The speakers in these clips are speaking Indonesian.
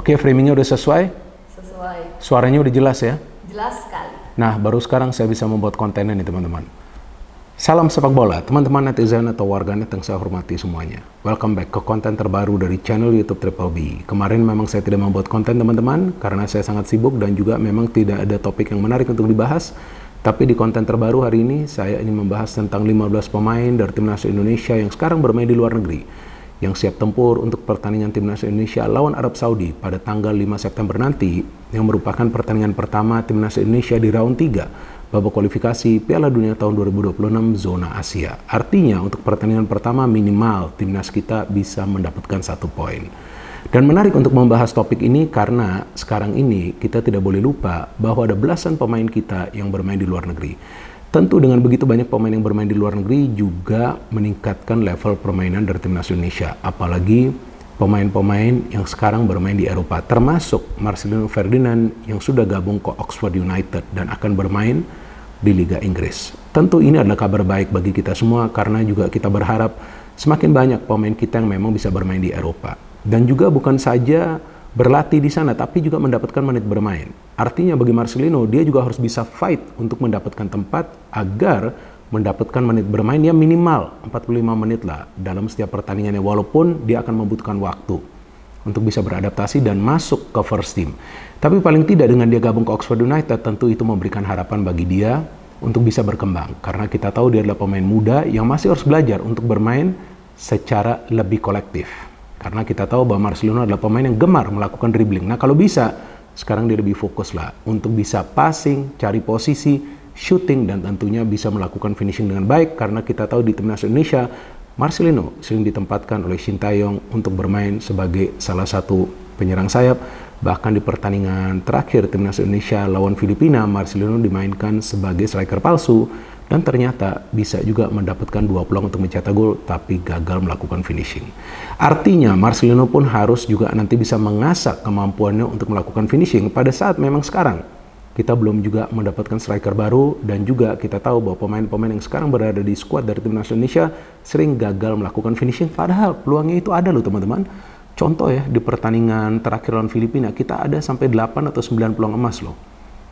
Oke, framingnya udah sesuai? Sesuai. Suaranya udah jelas ya? Jelas sekali. Nah, baru sekarang saya bisa membuat kontennya nih teman-teman. Salam sepak bola, teman-teman netizen atau warganet yang saya hormati semuanya. Welcome back ke konten terbaru dari channel YouTube Triple B. Kemarin memang saya tidak membuat konten teman-teman, karena saya sangat sibuk dan juga memang tidak ada topik yang menarik untuk dibahas. Tapi di konten terbaru hari ini, saya ingin membahas tentang 15 pemain dari Timnas Indonesia yang sekarang bermain di luar negeri, yang siap tempur untuk pertandingan Timnas Indonesia lawan Arab Saudi pada tanggal 5 September nanti, yang merupakan pertandingan pertama Timnas Indonesia di round 3 babak kualifikasi Piala Dunia tahun 2026 zona Asia. Artinya untuk pertandingan pertama minimal timnas kita bisa mendapatkan 1 poin. Dan menarik untuk membahas topik ini karena sekarang ini kita tidak boleh lupa bahwa ada belasan pemain kita yang bermain di luar negeri. Tentu dengan begitu banyak pemain yang bermain di luar negeri juga meningkatkan level permainan dari timnas Indonesia. Apalagi pemain-pemain yang sekarang bermain di Eropa, termasuk Marcelino Ferdinand yang sudah gabung ke Oxford United dan akan bermain di Liga Inggris. Tentu ini adalah kabar baik bagi kita semua karena juga kita berharap semakin banyak pemain kita yang memang bisa bermain di Eropa. Dan juga bukan saja berlatih di sana, tapi juga mendapatkan menit bermain. Artinya bagi Marcelino, dia juga harus bisa fight untuk mendapatkan tempat agar mendapatkan menit bermain ya minimal 45 menit lah dalam setiap pertandingannya, walaupun dia akan membutuhkan waktu untuk bisa beradaptasi dan masuk ke first team. Tapi paling tidak dengan dia gabung ke Oxford United, tentu itu memberikan harapan bagi dia untuk bisa berkembang. Karena kita tahu dia adalah pemain muda yang masih harus belajar untuk bermain secara lebih kolektif. Karena kita tahu bahwa Marcelino adalah pemain yang gemar melakukan dribbling. Nah kalau bisa, sekarang dia lebih fokus lah untuk bisa passing, cari posisi, shooting, dan tentunya bisa melakukan finishing dengan baik. Karena kita tahu di Timnas Indonesia, Marcelino sering ditempatkan oleh Shin Tae-yong untuk bermain sebagai salah satu penyerang sayap. Bahkan di pertandingan terakhir Timnas Indonesia lawan Filipina, Marcelino dimainkan sebagai striker palsu dan ternyata bisa juga mendapatkan 2 peluang untuk mencetak gol tapi gagal melakukan finishing. Artinya Marcelino pun harus juga nanti bisa mengasah kemampuannya untuk melakukan finishing pada saat memang sekarang kita belum juga mendapatkan striker baru, dan juga kita tahu bahwa pemain-pemain yang sekarang berada di skuad dari Timnas Indonesia sering gagal melakukan finishing, padahal peluangnya itu ada loh teman-teman. Contoh ya, di pertandingan terakhir lawan Filipina, kita ada sampai 8 atau 9 peluang emas loh.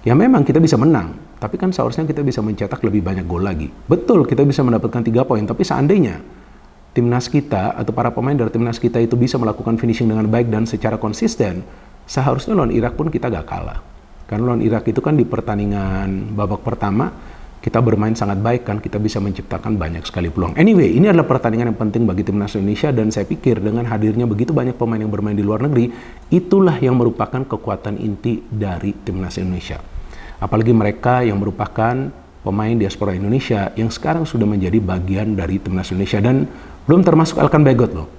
Ya memang kita bisa menang, tapi kan seharusnya kita bisa mencetak lebih banyak gol lagi. Betul, kita bisa mendapatkan 3 poin, tapi seandainya timnas kita atau para pemain dari timnas kita itu bisa melakukan finishing dengan baik dan secara konsisten, seharusnya lawan Irak pun kita gak kalah. Karena lawan Irak itu kan di pertandingan babak pertama kita bermain sangat baik kan, kita bisa menciptakan banyak sekali peluang. Anyway, ini adalah pertandingan yang penting bagi Timnas Indonesia dan saya pikir dengan hadirnya begitu banyak pemain yang bermain di luar negeri, itulah yang merupakan kekuatan inti dari Timnas Indonesia. Apalagi mereka yang merupakan pemain diaspora Indonesia yang sekarang sudah menjadi bagian dari Timnas Indonesia dan belum termasuk Alkan Begot loh.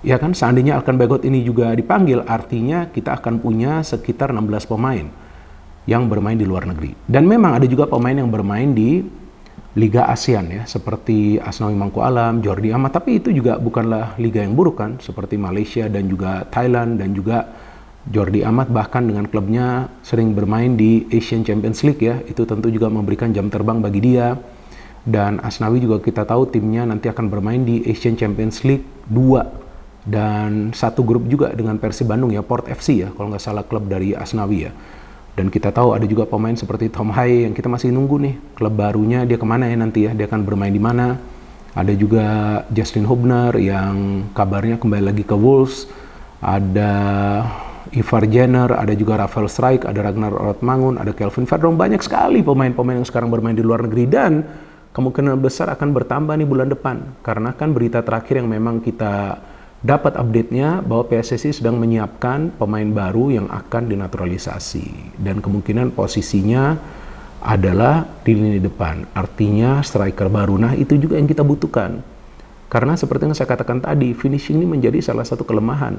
Ya kan, seandainya Alkan Begot ini juga dipanggil, artinya kita akan punya sekitar 16 pemain yang bermain di luar negeri. Dan memang ada juga pemain yang bermain di Liga ASEAN ya, seperti Asnawi Mangku Alam, Jordi Amat, tapi itu juga bukanlah liga yang buruk kan, seperti Malaysia dan juga Thailand, dan juga Jordi Amat bahkan dengan klubnya sering bermain di Asian Champions League ya, itu tentu juga memberikan jam terbang bagi dia. Dan Asnawi juga kita tahu timnya nanti akan bermain di Asian Champions League 2 dan satu grup juga dengan Persib Bandung ya, Port FC ya, kalau nggak salah klub dari Asnawi ya. Dan kita tahu ada juga pemain seperti Tom Hai yang kita masih nunggu nih klub barunya dia kemana ya nanti ya, dia akan bermain di mana. Ada juga Justin Hubner yang kabarnya kembali lagi ke Wolves, ada Ivar Jenner, ada juga Rafael Strijk, ada Ragnar Ortmangun, ada Kelvin Verdong. Banyak sekali pemain-pemain yang sekarang bermain di luar negeri dan kemungkinan besar akan bertambah nih bulan depan. Karena kan berita terakhir yang memang kita dapat update-nya bahwa PSSI sedang menyiapkan pemain baru yang akan dinaturalisasi. Dan kemungkinan posisinya adalah di lini depan. Artinya striker baru. Nah itu juga yang kita butuhkan. Karena seperti yang saya katakan tadi, finishing ini menjadi salah satu kelemahan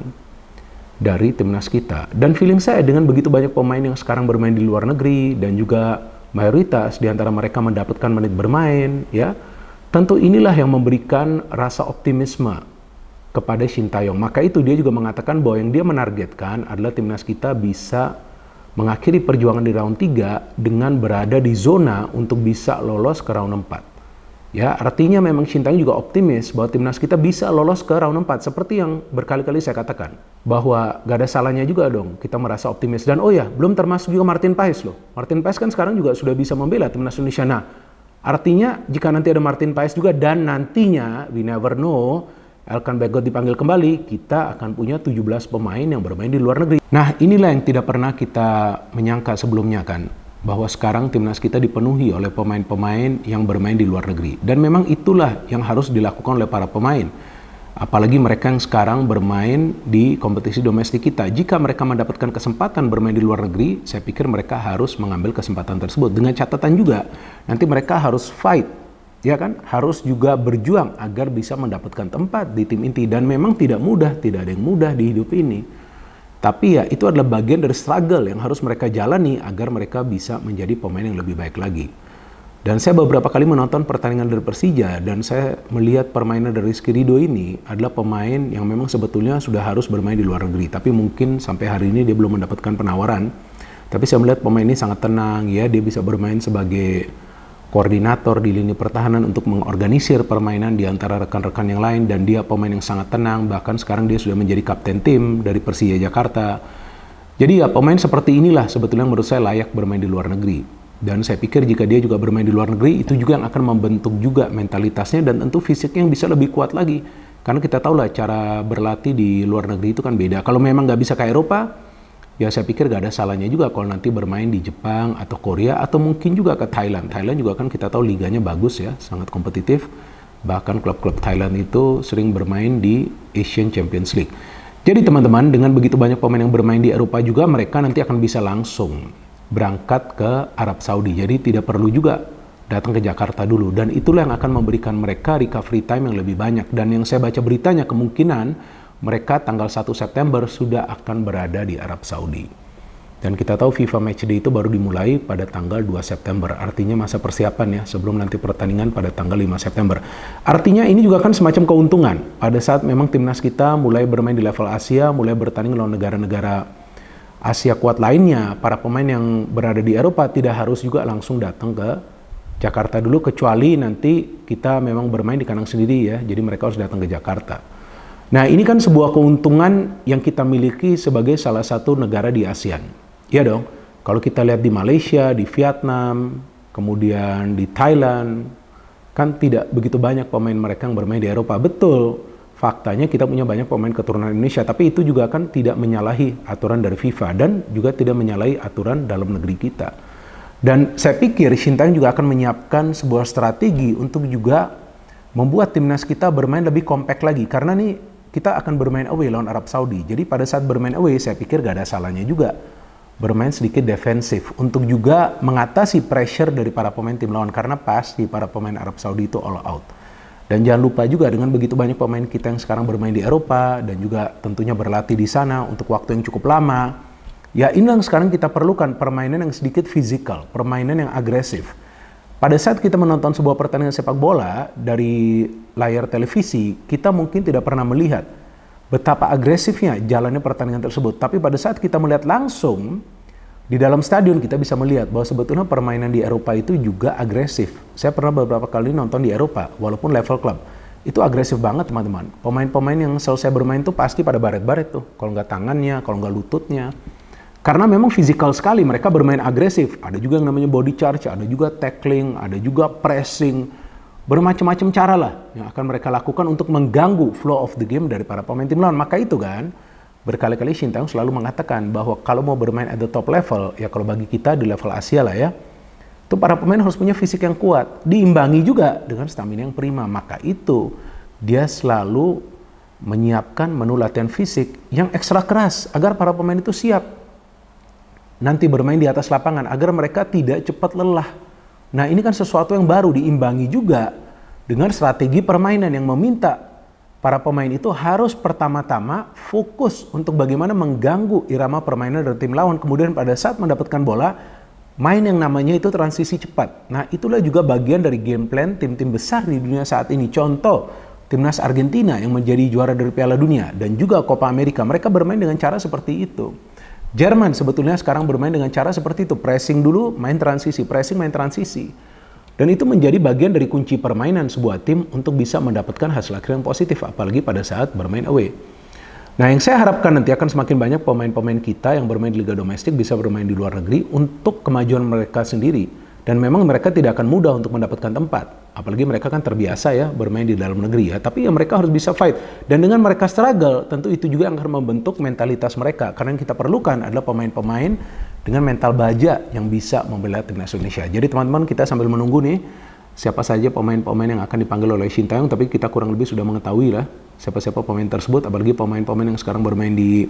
dari timnas kita. Dan feeling saya dengan begitu banyak pemain yang sekarang bermain di luar negeri dan juga mayoritas di antara mereka mendapatkan menit bermain, ya, tentu inilah yang memberikan rasa optimisme kepada Shin Tae-yong. Maka itu dia juga mengatakan bahwa yang dia menargetkan adalah timnas kita bisa mengakhiri perjuangan di round 3 dengan berada di zona untuk bisa lolos ke round 4. Ya, artinya memang Shin Taeyong juga optimis bahwa timnas kita bisa lolos ke round 4 seperti yang berkali-kali saya katakan. Bahwa gak ada salahnya juga dong kita merasa optimis. Dan oh ya, belum termasuk juga Martin Paes loh. Martin Paes kan sekarang juga sudah bisa membela timnas Indonesia. Nah, artinya jika nanti ada Martin Paes juga dan nantinya, we never know, Elkan Bagot dipanggil kembali, kita akan punya 17 pemain yang bermain di luar negeri. Nah, inilah yang tidak pernah kita menyangka sebelumnya kan. Bahwa sekarang timnas kita dipenuhi oleh pemain-pemain yang bermain di luar negeri. Dan memang itulah yang harus dilakukan oleh para pemain. Apalagi mereka yang sekarang bermain di kompetisi domestik kita. Jika mereka mendapatkan kesempatan bermain di luar negeri, saya pikir mereka harus mengambil kesempatan tersebut. Dengan catatan juga, nanti mereka harus fight, ya kan? Harus juga berjuang agar bisa mendapatkan tempat di tim inti. Dan memang tidak mudah, tidak ada yang mudah di hidup ini. Tapi ya itu adalah bagian dari struggle yang harus mereka jalani agar mereka bisa menjadi pemain yang lebih baik lagi. Dan saya beberapa kali menonton pertandingan dari Persija dan saya melihat permainan dari Rizky Ridho ini adalah pemain yang memang sebetulnya sudah harus bermain di luar negeri. Tapi mungkin sampai hari ini dia belum mendapatkan penawaran. Tapi saya melihat pemain ini sangat tenang ya, dia bisa bermain sebagai koordinator di lini pertahanan untuk mengorganisir permainan di antara rekan-rekan yang lain dan dia pemain yang sangat tenang, bahkan sekarang dia sudah menjadi kapten tim dari Persija Jakarta. Jadi ya pemain seperti inilah sebetulnya menurut saya layak bermain di luar negeri. Dan saya pikir jika dia juga bermain di luar negeri itu juga yang akan membentuk juga mentalitasnya dan tentu fisiknya yang bisa lebih kuat lagi. Karena kita tahu lah cara berlatih di luar negeri itu kan beda. Kalau memang nggak bisa ke Eropa, ya saya pikir gak ada salahnya juga kalau nanti bermain di Jepang atau Korea atau mungkin juga ke Thailand. Thailand juga kan kita tahu liganya bagus ya, sangat kompetitif. Bahkan klub-klub Thailand itu sering bermain di Asian Champions League. Jadi teman-teman, dengan begitu banyak pemain yang bermain di Eropa juga, mereka nanti akan bisa langsung berangkat ke Arab Saudi. Jadi tidak perlu juga datang ke Jakarta dulu. Dan itulah yang akan memberikan mereka recovery time yang lebih banyak. Dan yang saya baca beritanya kemungkinan mereka tanggal 1 September sudah akan berada di Arab Saudi. Dan kita tahu FIFA Matchday itu baru dimulai pada tanggal 2 September. Artinya masa persiapan ya, sebelum nanti pertandingan pada tanggal 5 September. Artinya ini juga kan semacam keuntungan. Pada saat memang timnas kita mulai bermain di level Asia, mulai bertanding lawan negara-negara Asia kuat lainnya, para pemain yang berada di Eropa tidak harus juga langsung datang ke Jakarta dulu, kecuali nanti kita memang bermain di kandang sendiri ya, jadi mereka harus datang ke Jakarta. Nah, ini kan sebuah keuntungan yang kita miliki sebagai salah satu negara di ASEAN. Iya dong, kalau kita lihat di Malaysia, di Vietnam, kemudian di Thailand, kan tidak begitu banyak pemain mereka yang bermain di Eropa. Betul, faktanya kita punya banyak pemain keturunan Indonesia, tapi itu juga kan tidak menyalahi aturan dari FIFA dan juga tidak menyalahi aturan dalam negeri kita. Dan saya pikir Shin Taeyong juga akan menyiapkan sebuah strategi untuk juga membuat timnas kita bermain lebih kompak lagi. Karena nih, kita akan bermain away lawan Arab Saudi. Jadi pada saat bermain away, saya pikir gak ada salahnya juga bermain sedikit defensif untuk juga mengatasi pressure dari para pemain tim lawan. Karena pasti para pemain Arab Saudi itu all out. Dan jangan lupa juga dengan begitu banyak pemain kita yang sekarang bermain di Eropa dan juga tentunya berlatih di sana untuk waktu yang cukup lama. Ya inilah yang sekarang kita perlukan, permainan yang sedikit fisikal, permainan yang agresif. Pada saat kita menonton sebuah pertandingan sepak bola dari layar televisi, kita mungkin tidak pernah melihat betapa agresifnya jalannya pertandingan tersebut. Tapi pada saat kita melihat langsung di dalam stadion, kita bisa melihat bahwa sebetulnya permainan di Eropa itu juga agresif. Saya pernah beberapa kali nonton di Eropa, walaupun level klub. Itu agresif banget teman-teman. Pemain-pemain yang selesai bermain tuh pasti pada baret-baret tuh. Kalau nggak tangannya, kalau nggak lututnya. Karena memang fisikal sekali, mereka bermain agresif. Ada juga yang namanya body charge, ada juga tackling, ada juga pressing. Bermacam-macam cara lah yang akan mereka lakukan untuk mengganggu flow of the game dari para pemain tim lawan. Maka itu kan, berkali-kali Shin Taeyong selalu mengatakan bahwa kalau mau bermain at the top level, ya kalau bagi kita di level Asia lah ya, itu para pemain harus punya fisik yang kuat. Diimbangi juga dengan stamina yang prima. Maka itu, dia selalu menyiapkan menu latihan fisik yang ekstra keras agar para pemain itu siap nanti bermain di atas lapangan agar mereka tidak cepat lelah. Nah ini kan sesuatu yang baru, diimbangi juga dengan strategi permainan yang meminta para pemain itu harus pertama-tama fokus untuk bagaimana mengganggu irama permainan dari tim lawan. Kemudian pada saat mendapatkan bola, main yang namanya itu transisi cepat. Nah itulah juga bagian dari game plan tim-tim besar di dunia saat ini. Contoh, timnas Argentina yang menjadi juara dari Piala Dunia dan juga Copa America, mereka bermain dengan cara seperti itu. Jerman sebetulnya sekarang bermain dengan cara seperti itu. Pressing dulu, main transisi. Pressing, main transisi. Dan itu menjadi bagian dari kunci permainan sebuah tim untuk bisa mendapatkan hasil akhir yang positif, apalagi pada saat bermain away. Nah, yang saya harapkan nanti akan semakin banyak pemain-pemain kita yang bermain di liga domestik bisa bermain di luar negeri untuk kemajuan mereka sendiri. Dan memang mereka tidak akan mudah untuk mendapatkan tempat. Apalagi mereka kan terbiasa ya bermain di dalam negeri ya. Tapi ya mereka harus bisa fight. Dan dengan mereka struggle, tentu itu juga yang akan membentuk mentalitas mereka. Karena yang kita perlukan adalah pemain-pemain dengan mental baja yang bisa membela timnas Indonesia. Jadi teman-teman, kita sambil menunggu nih siapa saja pemain-pemain yang akan dipanggil oleh Shin Tae-yong. Tapi kita kurang lebih sudah mengetahui lah siapa-siapa pemain tersebut. Apalagi pemain-pemain yang sekarang bermain di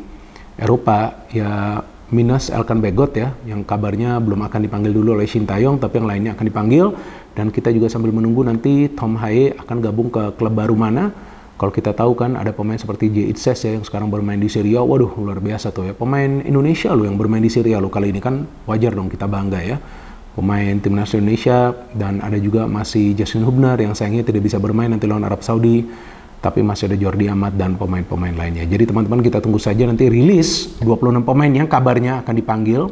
Eropa ya, minus Elkan Bagot ya, yang kabarnya belum akan dipanggil dulu oleh Shin Tae-yong, tapi yang lainnya akan dipanggil. Dan kita juga sambil menunggu nanti Tom Hae akan gabung ke klub baru mana. Kalau kita tahu kan ada pemain seperti Jae Itses ya yang sekarang bermain di Serie A. Waduh, luar biasa tuh ya, pemain Indonesia loh yang bermain di Serie A loh kali ini, kan wajar dong kita bangga ya. Pemain timnas Indonesia. Dan ada juga masih Justin Hubner yang sayangnya tidak bisa bermain nanti lawan Arab Saudi. Tapi masih ada Jordi Amat dan pemain-pemain lainnya. Jadi teman-teman, kita tunggu saja nanti rilis 26 pemain yang kabarnya akan dipanggil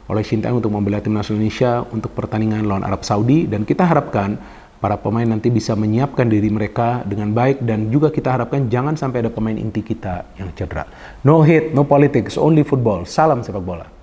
oleh Shin Tae-yong untuk membela timnas Indonesia untuk pertandingan lawan Arab Saudi. Dan kita harapkan para pemain nanti bisa menyiapkan diri mereka dengan baik. Dan juga kita harapkan jangan sampai ada pemain inti kita yang cedera. No hate, no politics, only football. Salam sepak bola.